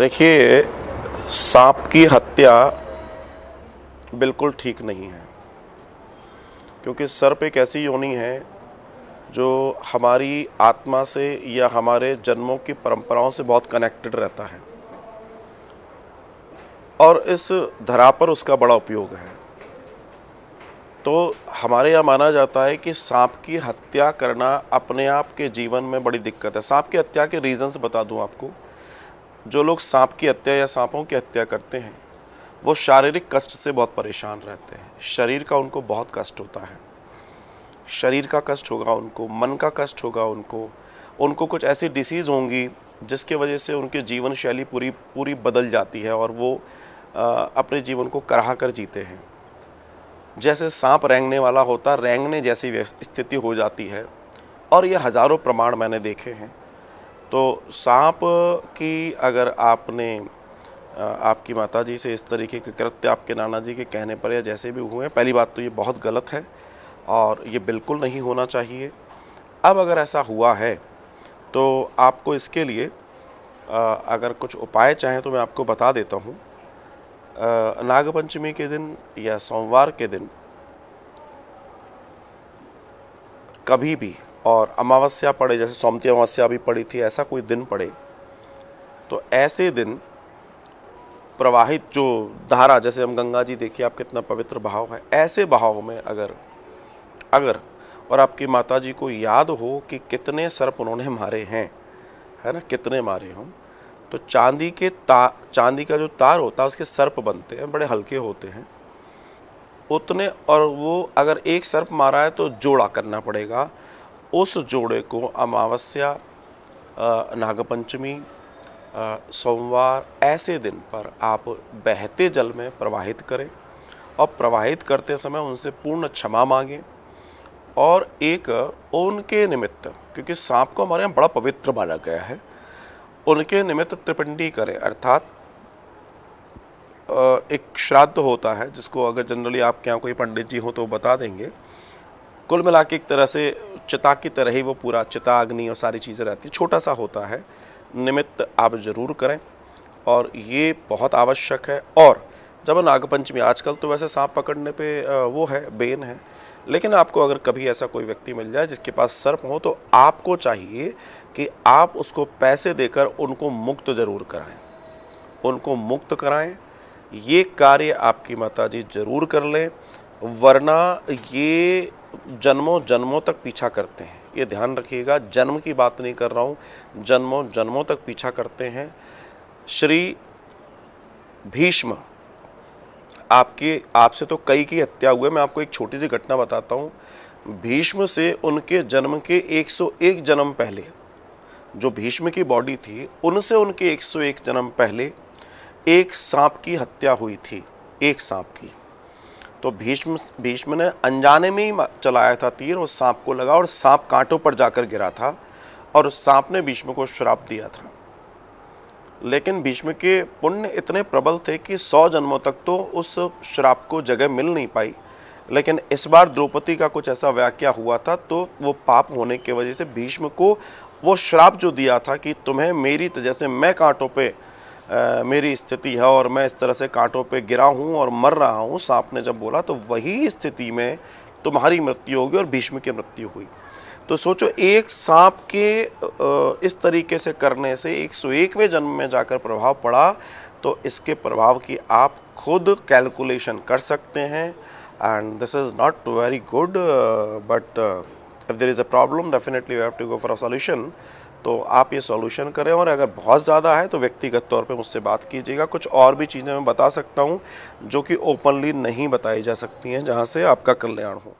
देखिए, सांप की हत्या बिल्कुल ठीक नहीं है, क्योंकि सर्प एक ऐसी योनि है जो हमारी आत्मा से या हमारे जन्मों की परंपराओं से बहुत कनेक्टेड रहता है और इस धरा पर उसका बड़ा उपयोग है। तो हमारे यहाँ माना जाता है कि सांप की हत्या करना अपने आप के जीवन में बड़ी दिक्कत है। सांप की हत्या के रीजंस बता दूं आपको। जो लोग सांप की हत्या या सांपों की हत्या करते हैं वो शारीरिक कष्ट से बहुत परेशान रहते हैं। शरीर का उनको बहुत कष्ट होता है, शरीर का कष्ट होगा उनको, मन का कष्ट होगा उनको कुछ ऐसी डिसीज़ होंगी जिसके वजह से उनकी जीवन शैली पूरी बदल जाती है और वो अपने जीवन को कराह कर जीते हैं। जैसे सांप रेंगने वाला होता, रेंगने जैसी स्थिति हो जाती है और ये हज़ारों प्रमाण मैंने देखे हैं। तो सांप की अगर आपकी माताजी से इस तरीके के कृत्य आपके नाना जी के कहने पर या जैसे भी हुए हैं, पहली बात तो ये बहुत गलत है और ये बिल्कुल नहीं होना चाहिए। अब अगर ऐसा हुआ है तो आपको इसके लिए अगर कुछ उपाय चाहें तो मैं आपको बता देता हूँ। नागपंचमी के दिन या सोमवार के दिन कभी भी, और अमावस्या पड़े, जैसे सोमती अमावस्या भी पड़ी थी, ऐसा कोई दिन पड़े तो ऐसे दिन प्रवाहित जो धारा, जैसे हम गंगा जी देखिए आप कितना पवित्र बहाव है, ऐसे बहाव में अगर और आपकी माता जी को याद हो कि कितने सर्प उन्होंने मारे हैं, है ना, कितने मारे हों, तो चांदी का जो तार होता है उसके सर्प बनते हैं, बड़े हल्के होते हैं उतने, और वो अगर एक सर्प मारा है तो जोड़ा करना पड़ेगा। उस जोड़े को अमावस्या, नागपंचमी, सोमवार ऐसे दिन पर आप बहते जल में प्रवाहित करें और प्रवाहित करते समय उनसे पूर्ण क्षमा मांगें और एक उनके निमित्त, क्योंकि सांप को हमारे यहाँ बड़ा पवित्र माना गया है, उनके निमित्त त्रिपिंडी करें। अर्थात एक श्राद्ध होता है जिसको अगर जनरली आपके यहाँ कोई पंडित जी हो तो बता देंगे। कुल मिला के एक तरह से चिता की तरह ही वो पूरा चिता, अग्नि और सारी चीज़ें रहती, छोटा सा होता है, निमित्त आप ज़रूर करें और ये बहुत आवश्यक है। और जब नागपंचमी, आजकल तो वैसे सांप पकड़ने पे वो है, बेन है, लेकिन आपको अगर कभी ऐसा कोई व्यक्ति मिल जाए जिसके पास सर्प हो तो आपको चाहिए कि आप उसको पैसे देकर उनको मुक्त ज़रूर कराएं, उनको मुक्त कराएं। ये कार्य आपकी माताजी ज़रूर कर लें, वरना ये जन्मों जन्मों तक पीछा करते हैं। ये ध्यान रखिएगा, जन्म की बात नहीं कर रहा हूँ, जन्मों जन्मों तक पीछा करते हैं। श्री भीष्म, आपसे तो कई की हत्या हुए, मैं आपको एक छोटी सी घटना बताता हूँ। भीष्म से उनके जन्म के 101 जन्म पहले, जो भीष्म की बॉडी थी उनसे उनके 101 जन्म पहले एक सांप की हत्या हुई थी, एक सांप की। तो भीष्म ने अनजाने में ही चलाया था तीर, उस सांप को लगा और सांप कांटों पर जाकर गिरा था और उस सांप ने भीष्म को श्राप दिया था। लेकिन भीष्म के पुण्य इतने प्रबल थे कि 100 जन्मों तक तो उस श्राप को जगह मिल नहीं पाई। लेकिन इस बार द्रौपदी का कुछ ऐसा वाकया हुआ था तो वो पाप होने की वजह से भीष्म को वो श्राप जो दिया था कि तुम्हें मेरी, जैसे मैं कांटों पे मेरी स्थिति है और मैं इस तरह से कांटों पे गिरा हूँ और मर रहा हूँ, सांप ने जब बोला, तो वही स्थिति में तुम्हारी मृत्यु होगी और भीष्म की मृत्यु हुई। तो सोचो, एक सांप के इस तरीके से करने से 101वें जन्म में जाकर प्रभाव पड़ा, तो इसके प्रभाव की आप खुद कैलकुलेशन कर सकते हैं। And this is not very good, but if there is a problem definitely we have to go for a solution. तो आप ये सॉल्यूशन करें और अगर बहुत ज़्यादा है तो व्यक्तिगत तौर पे मुझसे बात कीजिएगा। कुछ और भी चीज़ें मैं बता सकता हूँ जो कि ओपनली नहीं बताई जा सकती हैं, जहाँ से आपका कल्याण हो।